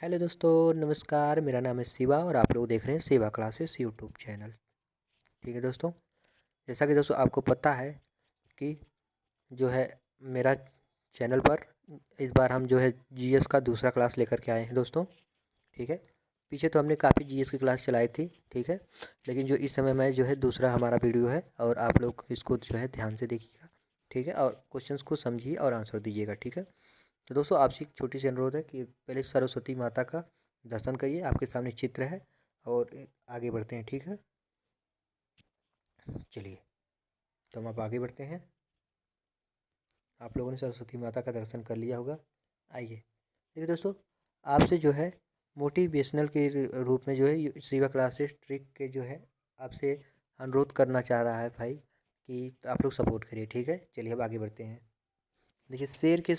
Hello दोस्तों, नमस्कार। मेरा नाम है शिवा और आप लोग देख रहे हैं शिवा क्लासेस यूट्यूब चैनल। ठीक है दोस्तों, जैसा कि दोस्तों आपको पता है कि जो है मेरा चैनल पर इस बार हम जो है जीएस का दूसरा क्लास लेकर के आए हैं दोस्तों। ठीक है, पीछे तो हमने काफ़ी जीएस की क्लास चलाई थी। ठीक है, लेकिन जो इस समय में जो है दूसरा हमारा वीडियो है और आप लोग इसको जो है ध्यान से देखिएगा। ठीक है, और क्वेश्चंस को समझिए और आंसर दीजिएगा। ठीक है, तो दोस्तों आपसे एक छोटी सी अनुरोध है कि पहले सरस्वती माता का दर्शन करिए। आपके सामने चित्र है और आगे बढ़ते हैं। ठीक है, चलिए तो हम आप आगे बढ़ते हैं। आप लोगों ने सरस्वती माता का दर्शन कर लिया होगा। आइए देखिए दोस्तों, आपसे जो है मोटिवेशनल के रूप में जो है शिवा क्लासेस ट्रिक के जो है आपसे अनुरोध करना चाह रहा है भाई कि आप लोग सपोर्ट करिए। ठीक है, चलिए अब आगे बढ़ते हैं। देखिए, शेर के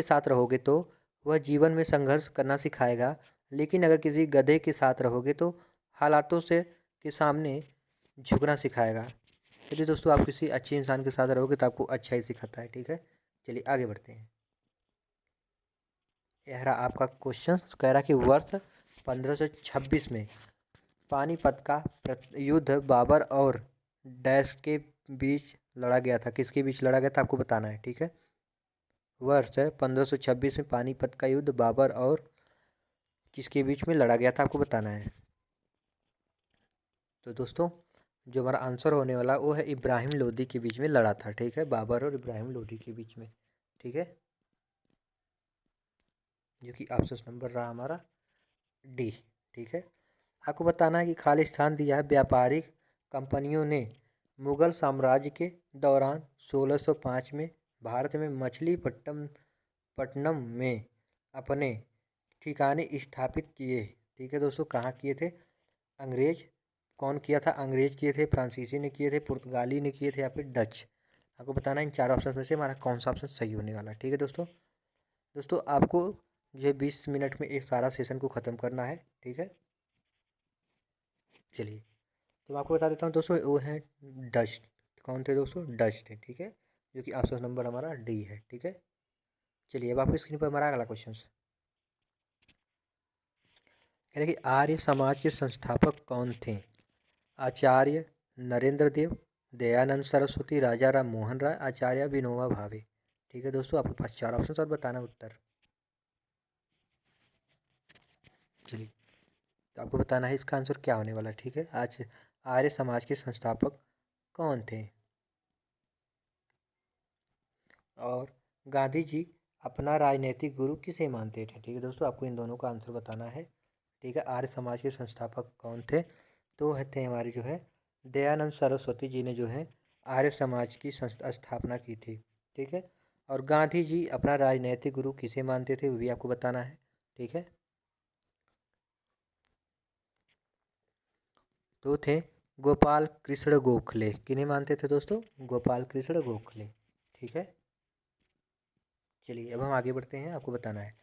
साथ रहोगे तो वह जीवन में संघर्ष करना सिखाएगा, लेकिन अगर किसी गधे के साथ रहोगे तो हालातों से के सामने झुकना सिखाएगा। यदि दोस्तों आप किसी अच्छे इंसान के साथ रहोगे तो आपको अच्छा ही सिखाता है। ठीक है, चलिए आगे बढ़ते हैं। यह रहा आपका क्वेश्चन। कह रहा कि वर्ष 1526 में पानीपत का युद्ध बाबर और डैश के बीच लड़ा गया था। किसके बीच लड़ा गया था आपको बताना है। ठीक है, वर्ष 1526 में पानीपत का युद्ध बाबर और किसके बीच में लड़ा गया था आपको बताना है। तो दोस्तों जो हमारा आंसर होने वाला वो है इब्राहिम लोदी के बीच में लड़ा था। ठीक है, बाबर और इब्राहिम लोदी के बीच में। ठीक है, जो कि ऑप्शन नंबर रहा हमारा डी। ठीक है, आपको बताना है कि खालिस्तान दिया है व्यापारिक कंपनियों ने मुगल साम्राज्य के दौरान 1605 में भारत में मछलीपट्टनम में अपने ठिकाने स्थापित किए। ठीक है दोस्तों, कहाँ किए थे? अंग्रेज कौन किया था? अंग्रेज किए थे, फ्रांसीसी ने किए थे, पुर्तगाली ने किए थे या फिर डच। आपको बताना है इन चार ऑप्शन में से हमारा कौन सा ऑप्शन सही होने वाला है। ठीक है दोस्तों, आपको जो है 20 मिनट में एक सारा सेशन को ख़त्म करना है। ठीक है, चलिए तो मैं आपको बता देता हूँ दोस्तों, वो हैं डच। कौन थे दोस्तों? डच थे। ठीक है, जो कि ऑप्शन नंबर हमारा डी है। ठीक है, चलिए अब आपकी स्क्रीन पर हमारा अगला क्वेश्चन है कि आर्य समाज के संस्थापक कौन थे? आचार्य नरेंद्र देव, दयानंद सरस्वती, राजा राम मोहन राय, आचार्य विनोबा भावे। ठीक है दोस्तों, आपके पास चार ऑप्शन और बताना उत्तर। चलिए तो आपको बताना है इसका आंसर क्या होने वाला है। ठीक है, आज आर्य समाज के संस्थापक कौन थे? और गांधी जी अपना राजनीतिक गुरु किसे मानते थे? ठीक है दोस्तों, आपको इन दोनों का आंसर बताना है। ठीक है, आर्य समाज के संस्थापक कौन थे? तो थे हमारे जो है दयानंद सरस्वती जी ने जो है आर्य समाज की स्थापना की थी। ठीक है, और गांधी जी अपना राजनीतिक गुरु किसे मानते थे वो भी आपको बताना है। ठीक है, तो थे गोपाल कृष्ण गोखले। किन्हें मानते थे दोस्तों? गोपाल कृष्ण गोखले। ठीक है, चलिए अब हम आगे बढ़ते हैं। आपको बताना है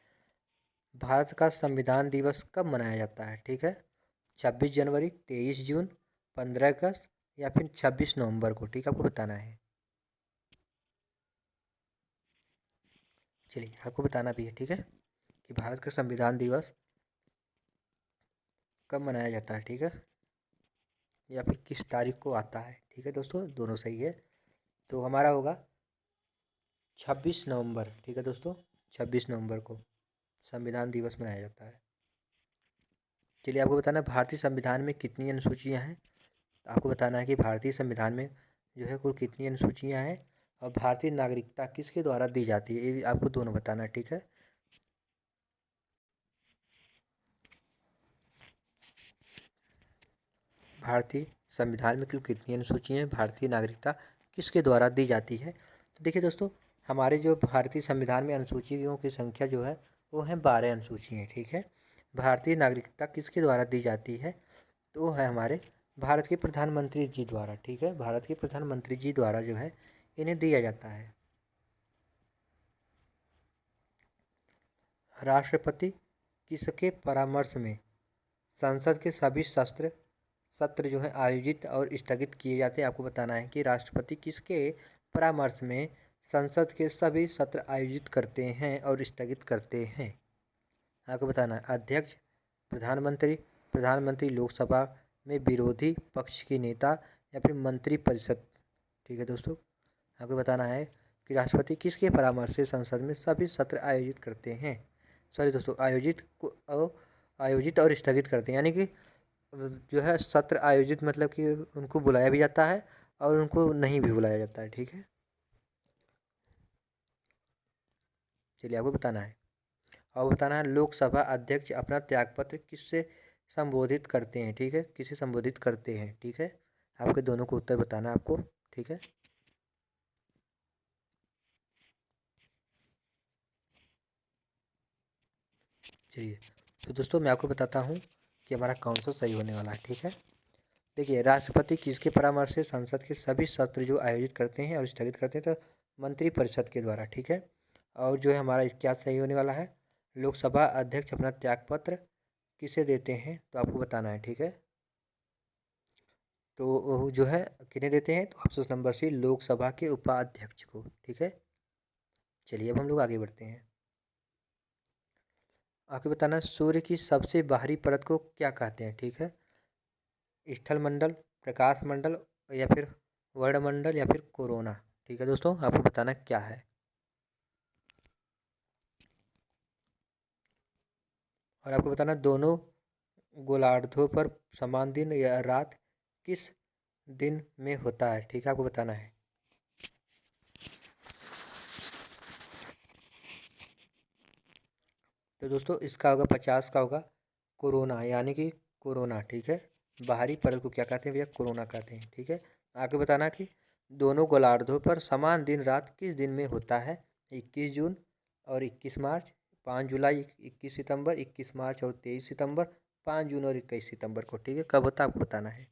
भारत का संविधान दिवस कब मनाया जाता है? ठीक है, 26 जनवरी, 23 जून, 15 अगस्त या फिर 26 नवंबर को। ठीक है, आपको बताना है। चलिए आपको बताना भी है। ठीक है, कि भारत का संविधान दिवस कब मनाया जाता है। ठीक है, या फिर किस तारीख को आता है। ठीक है दोस्तों, दोनों सही है। तो हमारा होगा 26 नवंबर। ठीक है दोस्तों, 26 नवंबर को संविधान दिवस मनाया जाता है। चलिए आपको बताना है भारतीय संविधान में कितनी अनुसूचियाँ हैं। आपको बताना है कि भारतीय संविधान में जो है कुल कितनी अनुसूचियाँ हैं और भारतीय नागरिकता किसके द्वारा दी जाती है, ये भी आपको दोनों बताना है। ठीक है, भारतीय संविधान में कुल कितनी अनुसूचियाँ हैं, भारतीय नागरिकता किसके द्वारा दी जाती है। तो देखिए दोस्तों, हमारे जो भारतीय संविधान में अनुसूचियों की संख्या जो है वो है 12 अनुसूचियाँ। ठीक है, भारतीय नागरिकता किसके द्वारा दी जाती है? तो वो है हमारे भारत के प्रधानमंत्री जी द्वारा। ठीक है, भारत के प्रधानमंत्री जी द्वारा जो है इन्हें दिया जाता है। राष्ट्रपति किसके परामर्श में संसद के सभी सत्र जो है आयोजित और स्थगित किए जाते हैं? आपको बताना है कि राष्ट्रपति किसके परामर्श में संसद के सभी सत्र आयोजित करते हैं और स्थगित करते हैं। आपको बताना है अध्यक्ष, प्रधानमंत्री, प्रधानमंत्री लोकसभा में विरोधी पक्ष की नेता या फिर मंत्रिपरिषद। ठीक है दोस्तों, आपको बताना है कि राष्ट्रपति किसके परामर्श से संसद में सभी सत्र आयोजित करते हैं। सॉरी दोस्तों, आयोजित और स्थगित करते हैं, यानी कि जो है सत्र आयोजित मतलब कि उनको बुलाया भी जाता है और उनको नहीं भी बुलाया जाता है। ठीक है, चलिए आपको बताना है। और बताना है लोकसभा अध्यक्ष अपना त्यागपत्र किससे संबोधित करते हैं। ठीक है, किसे संबोधित करते हैं। ठीक है, आपके दोनों को उत्तर बताना है आपको। ठीक है, चलिए तो दोस्तों मैं आपको बताता हूँ कि हमारा कौन सा सही होने वाला है। ठीक है, देखिए राष्ट्रपति किसके परामर्श से संसद के सभी सत्र जो आयोजित करते हैं और स्थगित करते हैं, तो मंत्रिपरिषद के द्वारा। ठीक है, और जो है हमारा क्या सही होने वाला है, लोकसभा अध्यक्ष अपना त्यागपत्र किसे देते हैं, तो आपको बताना है। ठीक है, तो वो जो है किन्हें देते हैं, तो ऑप्शन नंबर सी, लोकसभा के उपाध्यक्ष को। ठीक है, चलिए अब हम लोग आगे बढ़ते हैं। आपको बताना है सूर्य की सबसे बाहरी परत को क्या कहते हैं। ठीक है, स्थल मंडल, प्रकाश मंडल, या फिर वर्णमंडल, या फिर कोरोना। ठीक है दोस्तों, आपको बताना क्या है। और आपको बताना दोनों गोलार्धों पर समान दिन या रात किस दिन में होता है। ठीक है, आपको बताना है। तो दोस्तों इसका होगा 50 का होगा कोरोना, यानी कि कोरोना। ठीक है, बाहरी परत को क्या कहते हैं भैया, कोरोना कहते हैं। ठीक है, आगे बताना कि दोनों गोलार्धों पर समान दिन रात किस दिन में होता है। 21 जून और 21 मार्च, 5 जुलाई, 21 सितंबर, 21 मार्च और 23 सितंबर, 5 जून और 21 सितंबर को। ठीक है, कब होता है आपको बताना है।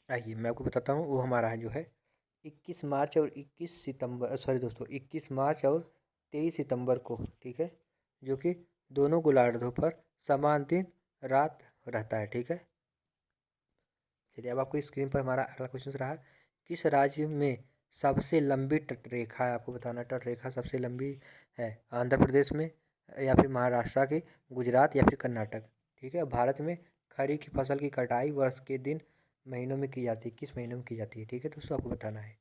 आइए मैं आपको बताता हूँ, वो हमारा है जो है 21 मार्च और 21 सितंबर, सॉरी दोस्तों 21 मार्च और 23 सितंबर को। ठीक है, जो कि दोनों गोलार्धों पर समान दिन रात रहता है। ठीक है, चलिए अब आपको स्क्रीन पर हमारा अगला क्वेश्चन रहा, किस राज्य में सबसे लंबी तटरेखा है। आपको बताना तटरेखा सबसे लंबी है, आंध्र प्रदेश में, या फिर महाराष्ट्र के, गुजरात, या फिर कर्नाटक। ठीक है, भारत में खरीफ की फसल की कटाई वर्ष के दिन महीनों में की जाती है, किस महीनों में की जाती है। ठीक है दोस्तों, आपको बताना है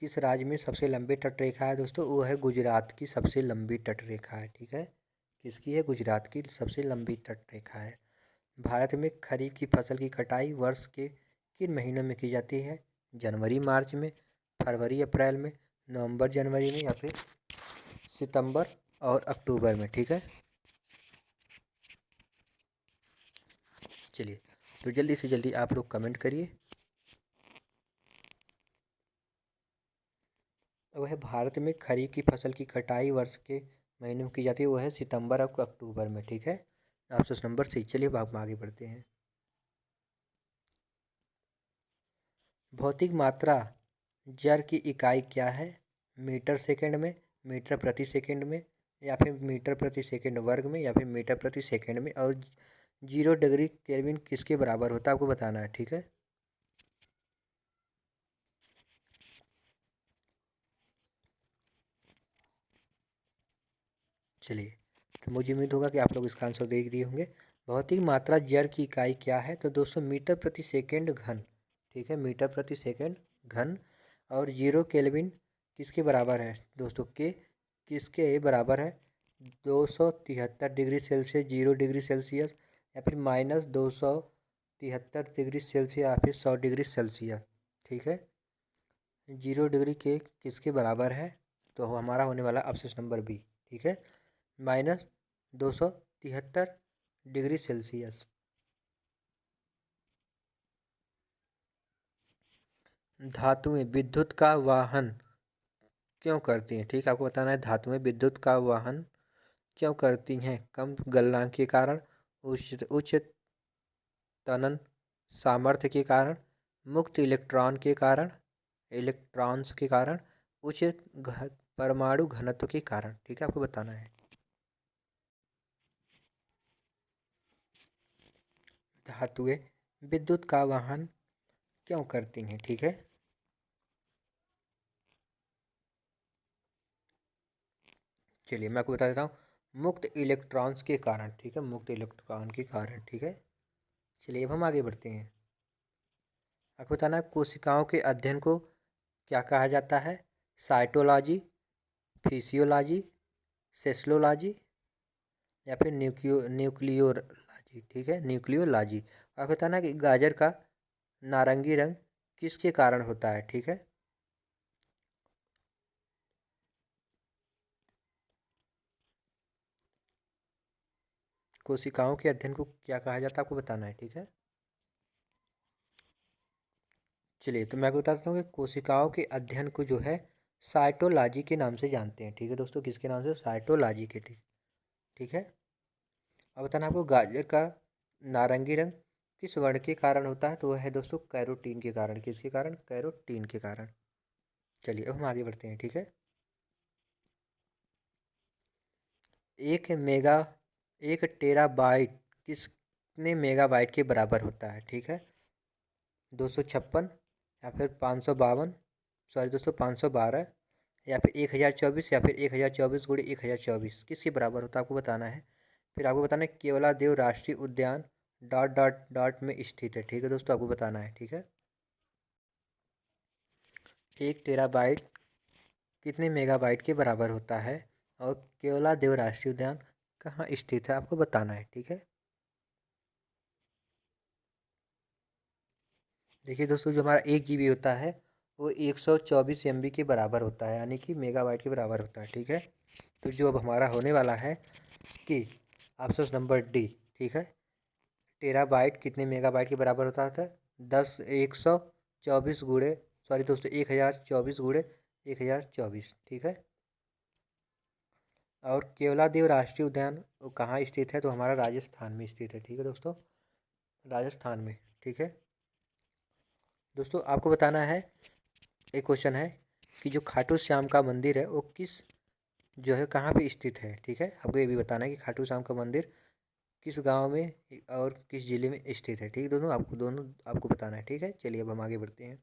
किस राज्य में सबसे लंबी तटरेखा है। दोस्तों वो है गुजरात की सबसे लंबी तटरेखा है। ठीक है, किसकी है, गुजरात की सबसे लंबी तटरेखा है। भारत में खरीफ की फसल की कटाई वर्ष के किन महीनों में की जाती है, जनवरी मार्च में, फरवरी अप्रैल में, नवंबर जनवरी में, या फिर सितंबर और अक्टूबर में। ठीक है, चलिए तो जल्दी से जल्दी आप लोग कमेंट करिए। वह भारत में खरीफ की फसल की कटाई वर्ष के महीने में की जाती है, वो है सितंबर और अक्टूबर में। ठीक है, ऑप्शन नंबर सी। चलिए अब आप आगे बढ़ते हैं। भौतिक मात्रा जड़ की इकाई क्या है, मीटर सेकंड में, मीटर प्रति सेकंड में, या फिर मीटर प्रति सेकंड वर्ग में, या फिर मीटर प्रति सेकंड में, और 0 डिग्री केल्विन किसके बराबर होता है, आपको बताना है। ठीक है, चलिए तो मुझे उम्मीद होगा कि आप लोग इसका आंसर देख दिए होंगे। भौतिक मात्रा जड़ की इकाई क्या है, तो दोस्तों मीटर प्रति सेकंड घन। ठीक है, मीटर प्रति सेकंड घन। और 0 केल्विन किसके बराबर है दोस्तों, के किसके बराबर है, 273 डिग्री सेल्सियस, 0 डिग्री सेल्सियस, या फिर -273 डिग्री सेल्सियस, या फिर 100 डिग्री सेल्सियस। ठीक है, 0 डिग्री के किसके बराबर है, तो हमारा होने वाला ऑप्शन नंबर बी। ठीक है, -273 डिग्री सेल्सियस। धातुएं विद्युत का वाहन क्यों करती हैं। ठीक है, आपको बताना है धातुएं विद्युत का वाहन क्यों करती हैं, कम गलनांक के कारण, उच्च उच्च तनन सामर्थ्य के कारण, मुक्त इलेक्ट्रॉन्स के कारण, उच्च परमाणु घनत्व के कारण। ठीक है, आपको बताना है। धातुएं विद्युत का वाहन क्यों करती हैं? ठीक है, चलिए मैं आपको बता देता हूँ। मुक्त इलेक्ट्रॉन्स के कारण, ठीक है, मुक्त इलेक्ट्रॉन के कारण, ठीक है। चलिए अब हम आगे बढ़ते हैं। आपको बताना है कोशिकाओं के अध्ययन को क्या कहा जाता है? साइटोलॉजी, फिजियोलॉजी, सेस्लोलॉजी या फिर न्यूक्लियोलॉजी, ठीक है, न्यूक्लियोलॉजी। आपको बताना है कि गाजर का नारंगी रंग किसके कारण होता है? ठीक है, कोशिकाओं के अध्ययन को क्या कहा जाता है आपको बताना है, ठीक है। चलिए तो मैं आपको बता देता हूँ कि कोशिकाओं के अध्ययन को जो है साइटोलॉजी के नाम से जानते हैं, ठीक है दोस्तों, किसके नाम से? साइटोलॉजी के, ठीक, ठीक है। अब बताना आपको गाजर का नारंगी रंग किस वर्ण के कारण होता है? तो वह है दोस्तों कैरोटीन के कारण। किसके कारण? कैरोटीन के कारण। चलिए अब हम आगे बढ़ते हैं, ठीक है। एक मेगा एक टेराबाइट कितने मेगाबाइट के बराबर होता है? ठीक है, 256 या फिर 552, सॉरी दोस्तों 512, या फिर 1024, या फिर 1024 गुणे 1024 किसके बराबर होता है आपको बताना है। फिर आपको बताना है केवला देव राष्ट्रीय उद्यान डॉट डॉट डॉट में स्थित है, ठीक है दोस्तों, आपको बताना है, ठीक है। 1 टेराबाइट कितने मेगाबाइट के बराबर होता है और केवला देव राष्ट्रीय उद्यान कहाँ स्थित है आपको बताना है, ठीक है। देखिए दोस्तों, जो हमारा 1 GB होता है वो 124 MB के बराबर होता है, यानी कि मेगाबाइट के बराबर होता है, ठीक है। तो जो अब हमारा होने वाला है कि ऑप्शन नंबर डी, ठीक है, टेराबाइट कितने मेगाबाइट के बराबर होता था? 124 गुणे, सॉरी दोस्तों 1024 गुणे 1024, ठीक है। और केवलादेव राष्ट्रीय उद्यान वो कहाँ स्थित है? तो हमारा राजस्थान में स्थित है, ठीक है दोस्तों, राजस्थान में, ठीक है। दोस्तों आपको बताना है, एक क्वेश्चन है कि जो खाटू श्याम का मंदिर है वो किस, जो है कहाँ पे स्थित है? ठीक है, आपको ये भी बताना है कि खाटू श्याम का मंदिर किस गांव में और किस जिले में स्थित है, ठीक है। दोनों आपको बताना है, ठीक है। चलिए अब हम आगे बढ़ते हैं।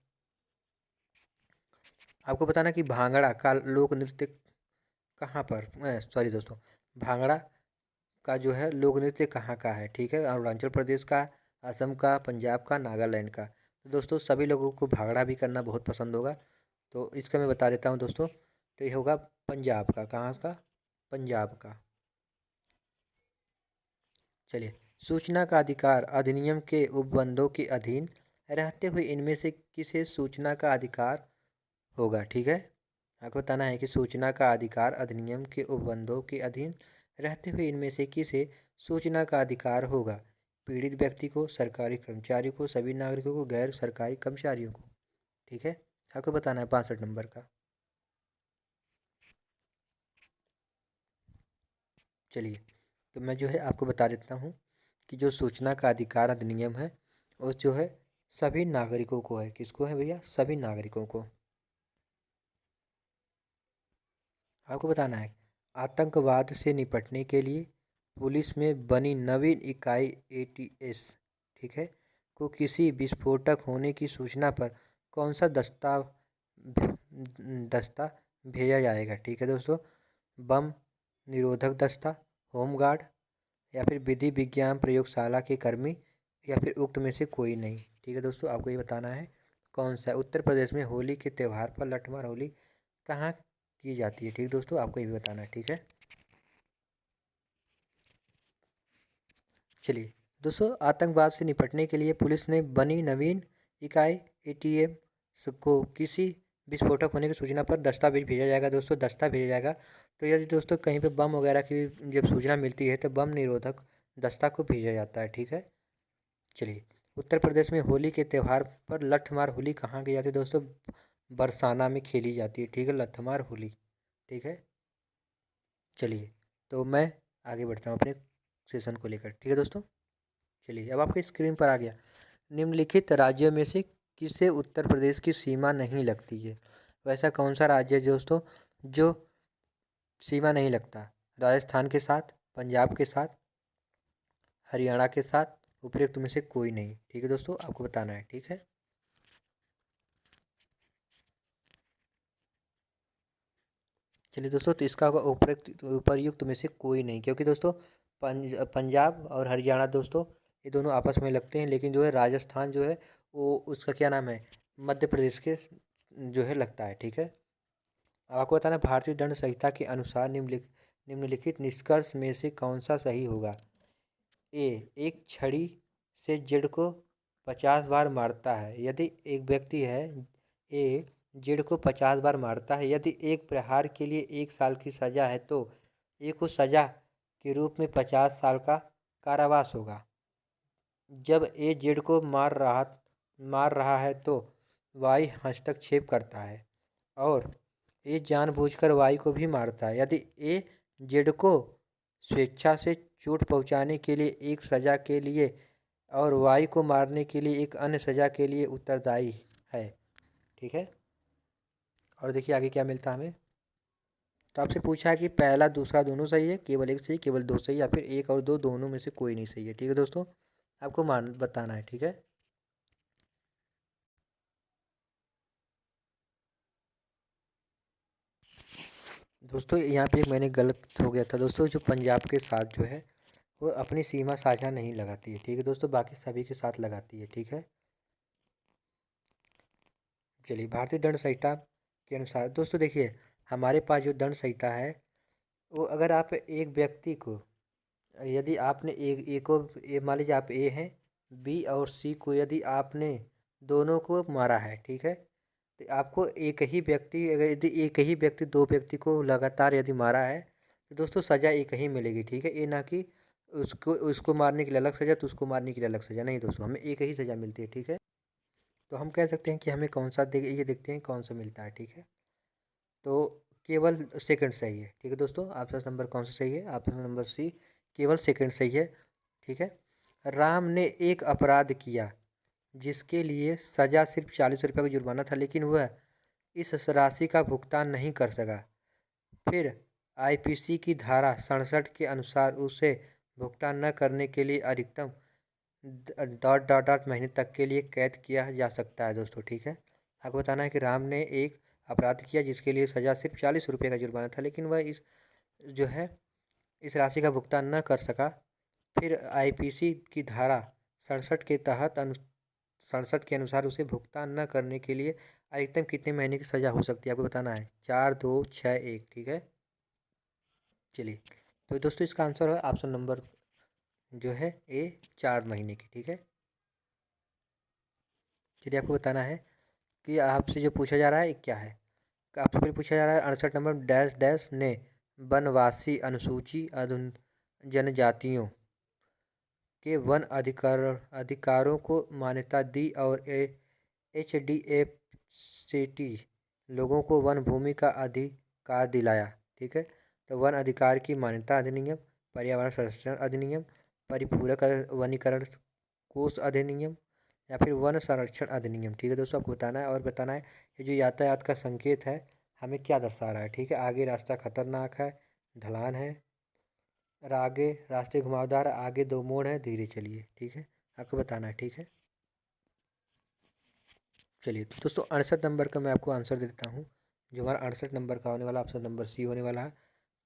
आपको बताना है कि भांगड़ा का लोक नृत्य कहाँ पर, सॉरी दोस्तों, भांगड़ा का जो है लोक नृत्य कहाँ का है? ठीक है, अरुणाचल प्रदेश का, असम का, पंजाब का, नागालैंड का। तो दोस्तों सभी लोगों को भांगड़ा भी करना बहुत पसंद होगा, तो इसका मैं बता देता हूँ दोस्तों। तो ये होगा पंजाब का। कहाँ का? पंजाब का। चलिए, सूचना का अधिकार अधिनियम के उपबंधों के अधीन रहते हुए इनमें से किसे सूचना का अधिकार होगा? ठीक है, आपको बताना है कि सूचना का अधिकार अधिनियम के उपबंधों के अधीन रहते हुए इनमें से किसे सूचना का अधिकार होगा? पीड़ित व्यक्ति को, सरकारी कर्मचारी को, सभी नागरिकों को, गैर सरकारी कर्मचारियों को, ठीक है। आपको बताना है 62 नंबर का। चलिए तो मैं जो है आपको बता देता हूँ कि जो सूचना का अधिकार अधिनियम है वो जो है सभी नागरिकों को है। किसको है भैया? सभी नागरिकों को। आपको बताना है आतंकवाद से निपटने के लिए पुलिस में बनी नवीन इकाई ATS, ठीक है, को किसी विस्फोटक होने की सूचना पर कौन सा दस्ता भेजा जाएगा? ठीक है दोस्तों, बम निरोधक दस्ता, होमगार्ड, या फिर विधि विज्ञान प्रयोगशाला के कर्मी, या फिर उक्त में से कोई नहीं, ठीक है दोस्तों, आपको ये बताना है कौन सा है। उत्तर प्रदेश में होली के त्यौहार पर लठमार होली कहाँ की जाती है? ठीक दोस्तों, आपको ये भी बताना है, ठीक है। चलिए दोस्तों, आतंकवाद से निपटने के लिए पुलिस ने बनी नवीन इकाई ATM को किसी विस्फोटक होने की सूचना पर दस्तावेज भेजा जाएगा। दोस्तों दस्ता भेजा जाएगा, तो यदि दोस्तों कहीं पे बम वगैरह की जब सूचना मिलती है तो बम निरोधक दस्ता को भेजा जाता है, ठीक है। चलिए, उत्तर प्रदेश में होली के त्यौहार पर लठमार होली कहाँ की जाती है? दोस्तों बरसाना में खेली जाती है, ठीक है, लठमार होली, ठीक है। चलिए तो मैं आगे बढ़ता हूँ अपने सेशन को लेकर, ठीक है दोस्तों। चलिए अब आपकी स्क्रीन पर आ गया, निम्नलिखित राज्यों में से किसे उत्तर प्रदेश की सीमा नहीं लगती है? वैसा कौन सा राज्य है दोस्तों जो सीमा नहीं लगता? राजस्थान के साथ, पंजाब के साथ, हरियाणा के साथ, उपयुक्त में से कोई नहीं। ठीक है दोस्तों, आपको बताना है। ठीक है, चलिए दोस्तों, तो इसका होगा उपयुक्त उपर्युक्त में से कोई नहीं, क्योंकि दोस्तों पंजाब और हरियाणा दोस्तों ये दोनों आपस में लगते हैं, लेकिन जो है राजस्थान जो है वो उसका क्या नाम है, मध्य प्रदेश के जो है लगता है। ठीक है, अब आपको बताना है, भारतीय दंड संहिता के अनुसार निम्नलिखित निष्कर्ष में से कौन सा सही होगा। ए, एक छड़ी से जेड को 50 बार मारता है यदि एक व्यक्ति है। ए, जेड को 50 बार मारता है यदि एक प्रहार के लिए 1 साल की सजा है तो ए को सजा के रूप में 50 साल का कारावास होगा। जब ए जेड को मार रहा है तो वाई हस्तक्षेप करता है और ए जानबूझकर वाई को भी मारता है यदि ए जेड को स्वेच्छा से चोट पहुंचाने के लिए एक सजा के लिए और वाई को मारने के लिए एक अन्य सजा के लिए उत्तरदायी है। ठीक है, और देखिए आगे क्या मिलता है हमें। तो आपसे पूछा है कि पहला दूसरा दोनों सही है, केवल एक सही, केवल दो सही, या फिर एक और दो दोनों में से कोई नहीं सही है। ठीक है दोस्तों, आपको मान बताना है। ठीक है, दोस्तों यहाँ पे एक मैंने गलत हो गया था दोस्तों, जो पंजाब के साथ जो है वो अपनी सीमा साझा नहीं लगाती है। ठीक है दोस्तों, बाकी सभी के साथ लगाती है। ठीक है, चलिए, भारतीय दंड संहिता के अनुसार दोस्तों देखिए, हमारे पास जो दंड संहिता है वो अगर आप एक व्यक्ति को, यदि आपने एक ए को मान लीजिए आप ए हैं, बी और सी को यदि आपने दोनों को मारा है। ठीक है, तो आपको एक ही व्यक्ति, अगर यदि एक ही व्यक्ति दो व्यक्ति को लगातार यदि मारा है तो दोस्तों सज़ा एक ही मिलेगी। ठीक है, ये ना कि उसको उसको मारने के लिए अलग सज़ा तो उसको मारने के लिए अलग सज़ा, नहीं दोस्तों, हमें एक ही सज़ा मिलती है। ठीक है, तो हम कह सकते हैं कि हमें कौन सा ये देखते हैं कौन सा मिलता है। ठीक है, तो केवल सेकंड सही है। ठीक है दोस्तों, ऑप्शन नंबर कौन सा सही है, ऑप्शन नंबर सी, केवल सेकंड सही है। ठीक है, राम ने एक अपराध किया जिसके लिए सज़ा सिर्फ 40 रुपये का जुर्माना था, लेकिन वह इस राशि का भुगतान नहीं कर सका। फिर आईपीसी की धारा 67 के अनुसार उसे भुगतान न करने के लिए अधिकतम डॉट डॉट डॉट महीने तक के लिए कैद किया जा सकता है दोस्तों। ठीक है, आपको बताना है कि राम ने एक अपराध किया जिसके लिए सज़ा सिर्फ 40 रुपये का जुर्माना था, लेकिन वह इस जो है इस राशि का भुगतान न कर सका। फिर आईपीसी की धारा 67 के तहत 67 के अनुसार उसे भुगतान न करने के लिए अधिकतम कितने महीने की सज़ा हो सकती है, आपको बताना है। 4, 2, 6, 1। ठीक है, चलिए, तो दोस्तों इसका आंसर है ऑप्शन नंबर जो है ए, 4 महीने की। ठीक है, चलिए, आपको बताना है कि आपसे जो पूछा जा रहा है क्या है। आपसे फिर पूछा जा रहा है 68 नंबर, डैश डैश ने वनवासी अनुसूची जनजातियों के वन अधिकारों को मान्यता दी और HDFCT लोगों को वन भूमि का अधिकार दिलाया। ठीक है, तो वन अधिकार की मान्यता अधिनियम, पर्यावरण संरक्षण अधिनियम, परिपूरक वनीकरण कोष अधिनियम, या फिर वन संरक्षण अधिनियम। ठीक है दोस्तों, आपको बताना है और बताना है ये जो यातायात का संकेत है हमें क्या दर्शा रहा है। ठीक है, आगे रास्ता खतरनाक है, ढलान है, और आगे रास्ते घुमावदार, आगे दो मोड़ है, धीरे चलिए। ठीक है, आपको बताना है। ठीक है, चलिए, तो दोस्तों 68 नंबर का मैं आपको आंसर दे देता हूँ। जो हमारा 68 नंबर का होने वाला ऑप्शन नंबर सी होने वाला है,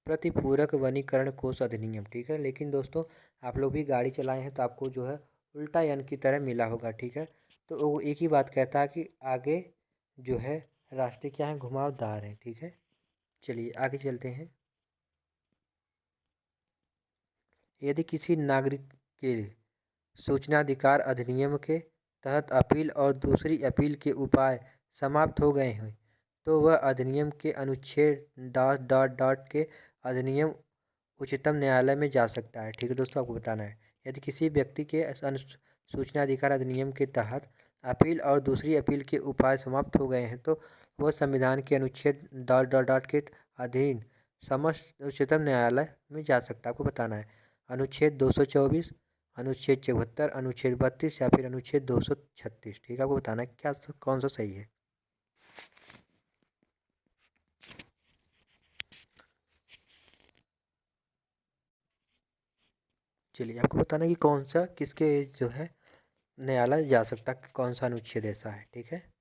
प्रतिपूरक वनीकरण कोष अधिनियम। ठीक है, लेकिन दोस्तों आप लोग भी गाड़ी चलाए हैं तो आपको जो है उल्टा यान की तरह मिला होगा। ठीक है, तो वो एक ही बात कहता है कि आगे जो है रास्ते क्या हैं, घुमावदार हैं। ठीक है, चलिए आगे चलते हैं। यदि किसी नागरिक के सूचनाधिकार अधिनियम के तहत अपील और दूसरी अपील के उपाय समाप्त हो गए हैं तो वह अधिनियम के अनुच्छेद डॉट डॉट डॉट के अधिनियम उच्चतम न्यायालय में जा सकता है। ठीक है दोस्तों, आपको बताना है यदि किसी व्यक्ति के सूचना अधिकार अधिनियम के तहत अपील और दूसरी अपील के उपाय समाप्त हो गए हैं तो वह संविधान के अनुच्छेद डॉट डॉट डॉट के अधीन समस्त उच्चतम न्यायालय में जा सकता है। आपको बताना है अनुच्छेद 224, अनुच्छेद 74, अनुच्छेद 32 या फिर अनुच्छेद 236। ठीक है, आपको बताना है क्या कौन सा सही है। चलिए आपको बताना कि कौन सा किसके जो है न्यायालय जा सकता, कौन सा अनुच्छेद ऐसा है। ठीक है,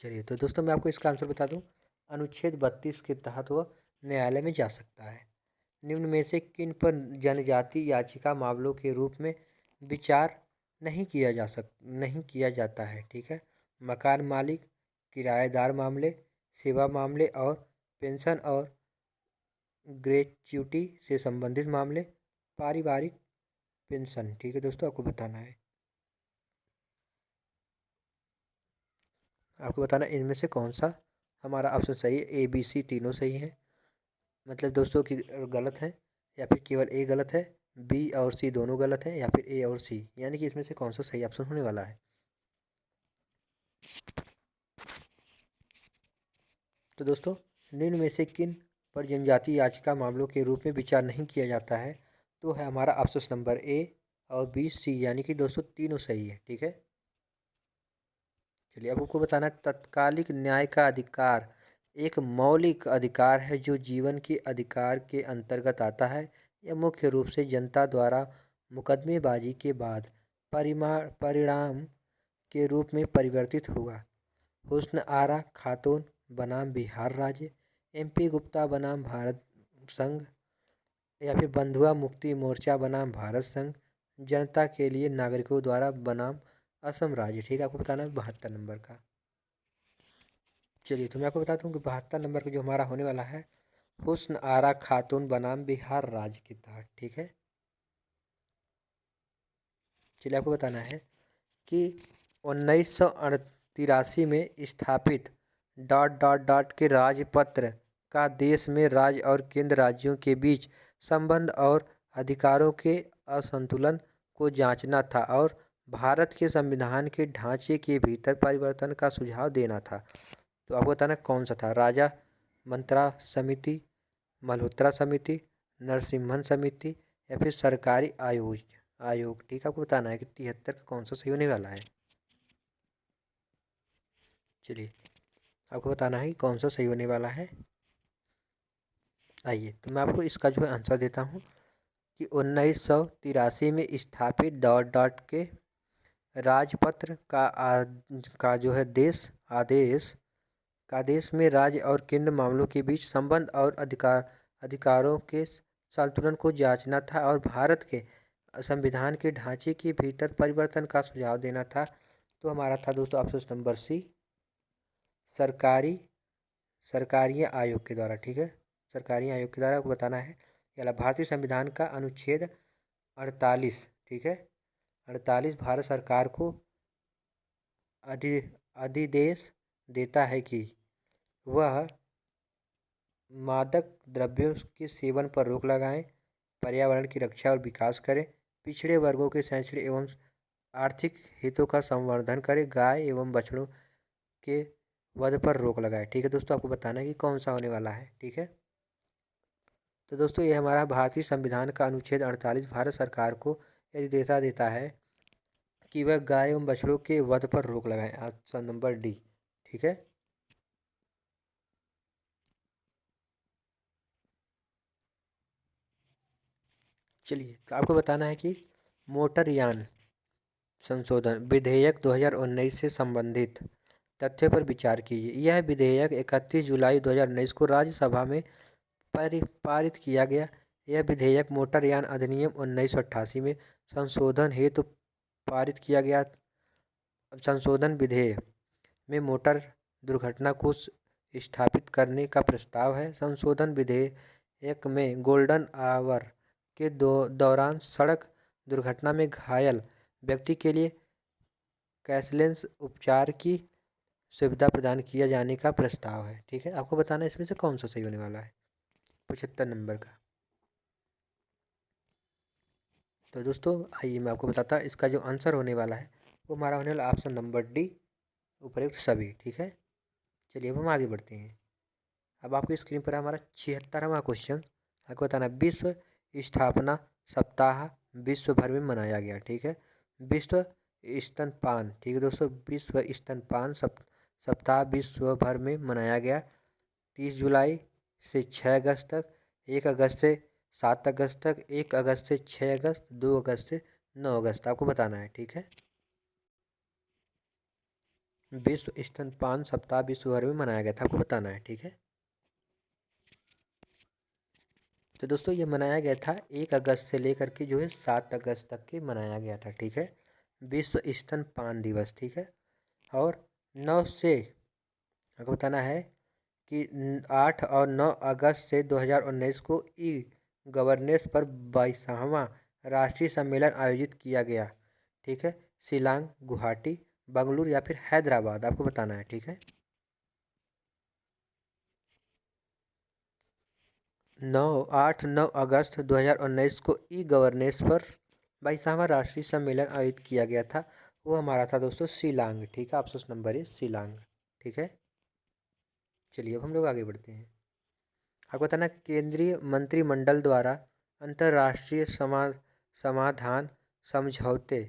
चलिए तो दोस्तों मैं आपको इसका आंसर बता दूं। अनुच्छेद 32 के तहत वह न्यायालय में जा सकता है। निम्न में से किन पर जनजाति याचिका मामलों के रूप में विचार नहीं किया जाता है। ठीक है, मकान मालिक, किराएदार मामले, सेवा मामले और पेंशन और ग्रेच्युटी से संबंधित मामले, पारिवारिक पेंशन। ठीक है दोस्तों, आपको बताना है इनमें से कौन सा हमारा ऑप्शन सही है। ए बी सी तीनों सही है, मतलब दोस्तों कि गलत है, या फिर केवल ए गलत है, बी और सी दोनों गलत है, या फिर ए और सी, यानी कि इसमें से कौन सा सही ऑप्शन होने वाला है। तो दोस्तों निम्न में से किन पर जनजाति याचिका मामलों के रूप में विचार नहीं किया जाता है, तो है हमारा ऑप्शन नंबर ए और बी सी, यानी कि दोस्तों तीनों सही है। ठीक है, चलिए अब आपको बताना है तत्कालिक न्याय का अधिकार एक मौलिक अधिकार है जो जीवन के अधिकार के अंतर्गत आता है। यह मुख्य रूप से जनता द्वारा मुकदमेबाजी के बाद परिणाम के रूप में परिवर्तित हुआ। हुस्न आरा खातून बनाम बिहार राज्य, एमपी गुप्ता बनाम भारत संघ, या फिर बंधुआ मुक्ति मोर्चा बनाम भारत संघ, जनता के लिए नागरिकों द्वारा बनाम असम राज्य। ठीक है, आपको बताना है 72 नंबर का। चलिए तो मैं आपको बताता हूँ कि 72 नंबर का जो हमारा होने वाला है हुस्न आरा खातून बनाम बिहार राज्य के तहत। ठीक है, चलिए आपको बताना है कि 1983 में स्थापित डॉट डॉट डॉट के राजपत्र का देश में राज्य और केंद्र राज्यों के बीच संबंध और अधिकारों के असंतुलन को जांचना था और भारत के संविधान के ढांचे के भीतर परिवर्तन का सुझाव देना था। तो आपको बताना कौन सा था। राजा मंत्रा समिति, मल्होत्रा समिति, नरसिम्हन समिति, या फिर सरकारी आयोग। ठीक है, आपको बताना है कि 73 का कौन सा सही होने वाला है। चलिए आपको बताना है कि कौन सा सही होने वाला है। आइए तो मैं आपको इसका जो है आंसर देता हूँ कि 1983 में स्थापित डॉट डॉट के राजपत्र का जो है देश में राज्य और केंद्र मामलों के बीच संबंध और अधिकारों के संतुलन को जांचना था और भारत के संविधान के ढांचे के भीतर परिवर्तन का सुझाव देना था। तो हमारा था दोस्तों ऑप्शन नंबर सी, सरकारी आयोग के द्वारा। ठीक है, सरकारी आयोग के द्वारा आपको बताना है या भारतीय संविधान का अनुच्छेद 48। ठीक है, 48 भारत सरकार को अधिदेश देता है कि वह मादक द्रव्यों के सेवन पर रोक लगाएं, पर्यावरण की रक्षा और विकास करें, पिछड़े वर्गों के शैक्षणिक एवं आर्थिक हितों का संवर्धन करें, गाय एवं बछड़ों के वध पर रोक लगाए। ठीक है दोस्तों, आपको बताना है कि कौन सा होने वाला है। ठीक है, तो दोस्तों ये हमारा भारतीय संविधान का अनुच्छेद 48 भारत सरकार को यदि देता है कि वह गाय एवं बछड़ों के वध पर रोक लगाए। Option number D. ठीक है, चलिए तो आपको बताना है कि मोटरयान संशोधन विधेयक 2019 से संबंधित तथ्यों पर विचार कीजिए। यह विधेयक 31 जुलाई 2019 को राज्यसभा में पारित किया गया। यह विधेयक मोटरयान अधिनियम 1988 में संशोधन हेतु पारित किया गया। संशोधन विधेयक में मोटर दुर्घटना को स्थापित करने का प्रस्ताव है। संशोधन विधेयक में गोल्डन आवर के दौरान सड़क दुर्घटना में घायल व्यक्ति के लिए कैशलेस उपचार की सुविधा प्रदान किया जाने का प्रस्ताव है। ठीक है, आपको बताना है इसमें से कौन सा सही होने वाला है 75 नंबर का। तो दोस्तों आइए मैं आपको बताता इसका जो आंसर होने वाला है वो हमारा होने वाला ऑप्शन नंबर डी, उपयुक्त सभी। ठीक है, चलिए अब हम आगे बढ़ते हैं। अब आपकी स्क्रीन पर हमारा 76वां क्वेश्चन आपको बताना है विश्व स्थापना सप्ताह विश्व भर में मनाया गया। ठीक है, विश्व स्तनपान। ठीक है दोस्तों, विश्व स्तनपान सप्ताह विश्व भर में मनाया गया 30 जुलाई से 6 अगस्त तक। 1 अगस्त से 7 अगस्त तक, 1 अगस्त से 6 अगस्त, 2 अगस्त से 9 अगस्त आपको बताना है, ठीक है। विश्व स्तनपान सप्ताह विश्व भर में मनाया गया था, आपको बताना है, ठीक है। तो दोस्तों ये मनाया गया था 1 अगस्त से लेकर के जो है 7 अगस्त तक के मनाया गया था, ठीक है, विश्व स्तनपान दिवस, ठीक है। और 9 से आपको बताना है कि 8 और 9 अगस्त से 2019 को ई गवर्नेंस पर 22वां राष्ट्रीय सम्मेलन आयोजित किया गया, ठीक है। शिलांग, गुवाहाटी, बेंगलुरु या फिर हैदराबाद आपको बताना है, ठीक है। 8-9 अगस्त 2019 को ई गवर्नेंस पर 22वां राष्ट्रीय सम्मेलन आयोजित किया गया था। वो हमारा था दोस्तों शिलांग, ठीक है। ऑप्शन नंबर है शिलांग, ठीक है। चलिए अब हम लोग आगे बढ़ते हैं। आपको बताना केंद्रीय मंत्रिमंडल द्वारा अंतर्राष्ट्रीय समाधान समझौते,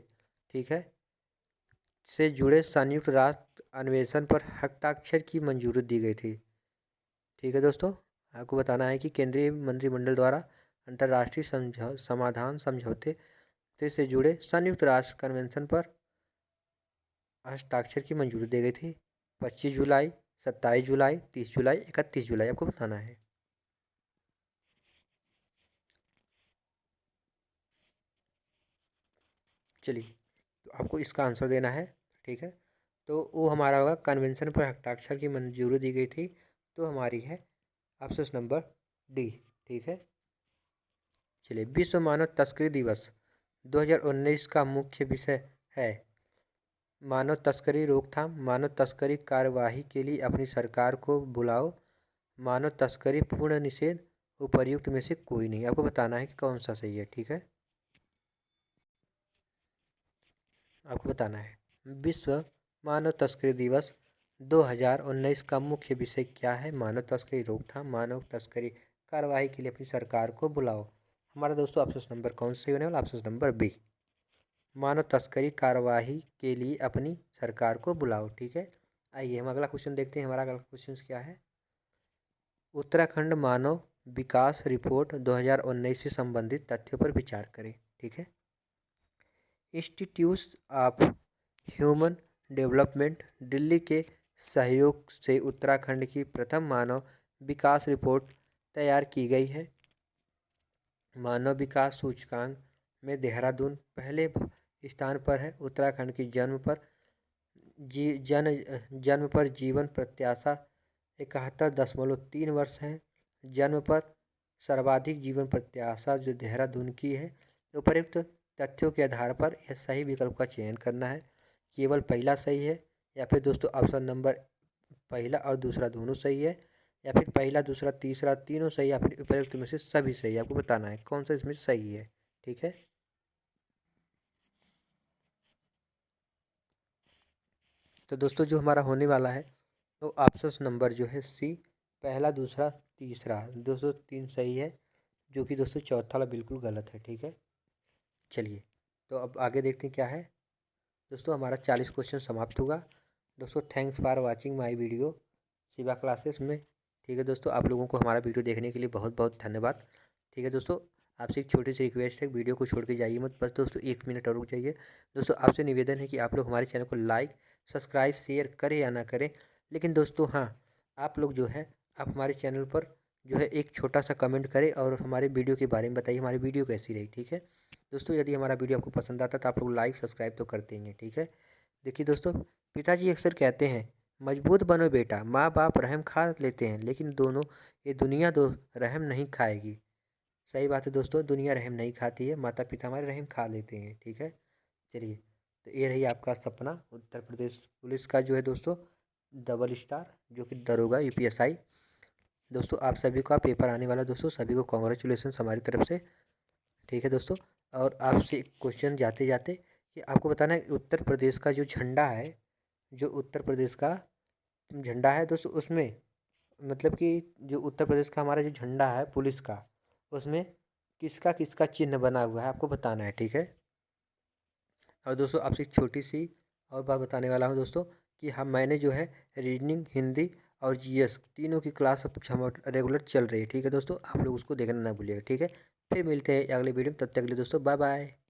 ठीक है, से जुड़े संयुक्त राष्ट्र अन्वेषण पर हस्ताक्षर की मंजूरी दी गई थी, ठीक है दोस्तों। आपको बताना है कि केंद्रीय मंत्रिमंडल द्वारा अंतर्राष्ट्रीय समाधान समझौते से जुड़े संयुक्त राष्ट्र कन्वेंशन पर हस्ताक्षर की मंजूरी दी गई थी 25 जुलाई, 27 जुलाई, 30 जुलाई, 31 जुलाई आपको बताना है। चलिए तो आपको इसका आंसर देना है, ठीक है। तो वो हमारा होगा कन्वेंशन पर हस्ताक्षर की मंजूरी दी गई थी, तो हमारी है ऑप्शन नंबर डी, ठीक है। चलिए विश्व मानव तस्करी दिवस 2019 का मुख्य विषय है मानव तस्करी रोकथाम, मानव तस्करी कार्यवाही के लिए अपनी सरकार को बुलाओ, मानव तस्करी पूर्ण निषेध, उपर्युक्त में से कोई नहीं। आपको बताना है कि कौन सा सही है, ठीक है। आपको बताना है विश्व मानव तस्करी दिवस 2019 का मुख्य विषय क्या है। मानव तस्करी रोकथाम, मानव तस्करी कार्यवाही के लिए अपनी सरकार को बुलाओ। हमारा दोस्तों ऑप्शन नंबर कौन सा होने वाला, ऑप्शन नंबर बी, मानव तस्करी कार्यवाही के लिए अपनी सरकार को बुलाओ, ठीक है। आइए हम अगला क्वेश्चन देखते हैं। हमारा अगला क्वेश्चन क्या है, उत्तराखंड मानव विकास रिपोर्ट 2019 से संबंधित तथ्यों पर विचार करें, ठीक है। Institute of human development Delhi के सहयोग से उत्तराखंड की प्रथम मानव विकास रिपोर्ट तैयार की गई है। मानव विकास सूचकांक में देहरादून पहले स्थान पर है। उत्तराखंड की जन्म पर जीवन प्रत्याशा 71.3 वर्ष है। जन्म पर सर्वाधिक जीवन प्रत्याशा जो देहरादून की है। उपयुक्त तथ्यों के आधार पर यह सही विकल्प का चयन करना है। केवल पहला सही है या फिर दोस्तों ऑप्शन नंबर पहला और दूसरा दोनों सही है, या फिर पहला दूसरा तीसरा तीनों सही, या फिर उपयुक्त में से सभी सही। आपको बताना है कौन सा इसमें सही है, ठीक है। तो दोस्तों जो हमारा होने वाला है तो ऑप्शन नंबर जो है सी, पहला दूसरा तीसरा दोस्तों 3 सही है, जो कि दोस्तों चौथा वाला बिल्कुल गलत है, ठीक है। चलिए तो अब आगे देखते हैं क्या है। दोस्तों हमारा 40 क्वेश्चन समाप्त हुआ। दोस्तों thanks for watching my video Shiva classes में, ठीक है दोस्तों। आप लोगों को हमारा वीडियो देखने के लिए बहुत बहुत धन्यवाद, ठीक है दोस्तों। आपसे एक छोटी सी रिक्वेस्ट है, वीडियो को छोड़ के जाइए मत, बस दोस्तों 1 मिनट और रुक जाइए। दोस्तों आपसे निवेदन है कि आप लोग हमारे चैनल को लाइक सब्सक्राइब शेयर करें या ना करें, लेकिन दोस्तों हाँ, आप लोग जो है आप हमारे चैनल पर जो है एक छोटा सा कमेंट करें और हमारे वीडियो के बारे में बताइए हमारी वीडियो कैसी रही, ठीक है दोस्तों। यदि हमारा वीडियो आपको पसंद आता तो आप लोग लाइक सब्सक्राइब तो कर देंगे, ठीक है। देखिए दोस्तों, पिताजी अक्सर कहते हैं मजबूत बनो बेटा, माँ बाप रहम खा लेते हैं लेकिन दोनों ये दुनिया दो रहम नहीं खाएगी। सही बात है दोस्तों, दुनिया रहम नहीं खाती है, माता पिता हमारे रहम खा लेते हैं, ठीक है। चलिए तो ये रही आपका सपना उत्तर प्रदेश पुलिस का जो है दोस्तों डबल स्टार, जो कि दरोगा यूपीएसआई। दोस्तों आप सभी का पेपर आने वाला, दोस्तों सभी को कॉन्ग्रेचुलेसन हमारी तरफ से, ठीक है दोस्तों। और आपसे एक क्वेश्चन जाते जाते कि आपको बताना है उत्तर प्रदेश का जो झंडा है, जो उत्तर प्रदेश का झंडा है दोस्तों, उसमें मतलब कि जो उत्तर प्रदेश का हमारा जो झंडा है पुलिस का, उसमें किसका किसका चिन्ह बना हुआ है आपको बताना है, ठीक है। और दोस्तों आपसे एक छोटी सी और बात बताने वाला हूँ दोस्तों कि मैंने जो है रीजनिंग, हिंदी और जीएस तीनों की क्लास अब हम रेगुलर चल रही है। ठीक है दोस्तों, आप लोग उसको देखना ना भूलिएगा। ठीक है, फिर मिलते हैं अगले वीडियो में, तब तक के लिए दोस्तों बाय बाय।